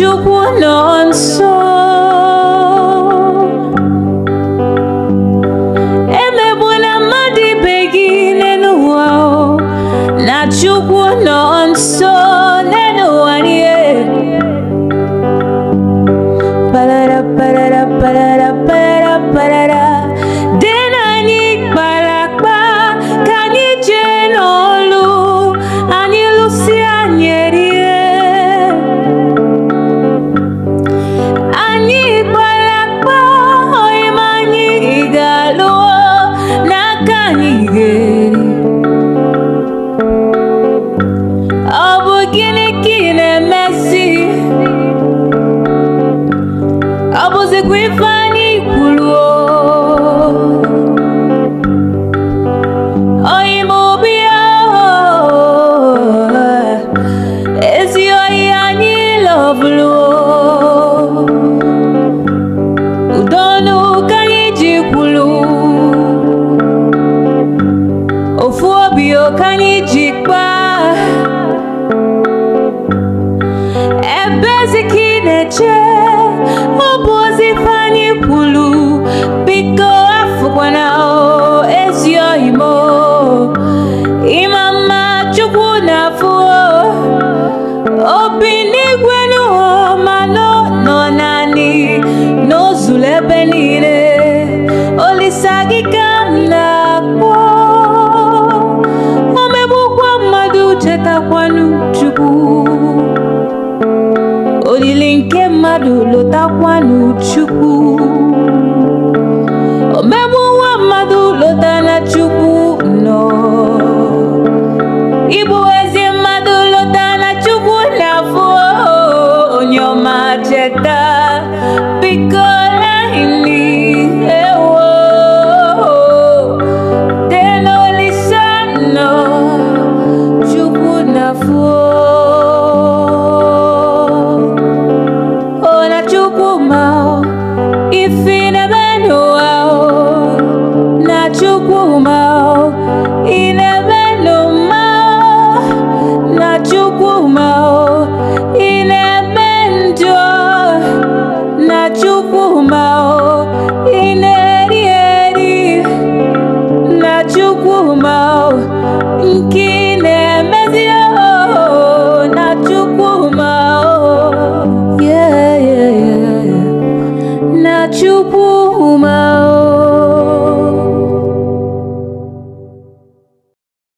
Chukwuma nso emegbuna mmadụ ibe gị n'elu ụwa na Chukwuma nso n'elu ụwa niile. Parara parara parara parara parara dị na anyị kpara akpa ka anyị jee n'olu anyị lụsi anyị erie. Anyị kpara akpa oyima anyị ga-alụ n'aka anyị ga-eri. Ọ bụ gịnị ka ị na-emesi? Ọ bụzikwa ife anyị kwuru oyima obi ezi oyi anyị lọbụrụ udonu ka anyị ji kwuru ofu obi ka anyị ji kpaa. Ebezi ka ị na-eche? Ọ bụ ozi ife anyị kwuru, biko afụkwana ezi oyi m. Ịma mma Chukwu na-afụ obi n'igwe n'ụwa ma nọ naanị n'ozulu ebe niile. Olisa gị ka m na-akpọ, o megbukwa mmadụ chetakwanụ Chukwu. Olili nke mmadụ lọtakwanụ Chukwu. O megbuwa mmadụ lọta na Chukwu nọ. Igbu ezi mmadụ lọta na Chukwu na-afụ onye ọma cheta biko laini ewo dị n'Olisa nọ Chukwu na-afụ. Chukwuma ife na-eme n'ụwa na Chukwuma ị na-eme n'ụma na Chukwuma ị na-eme njọ na Chukwuma ị na-eri eri na Chukwuma nke ị na-emezi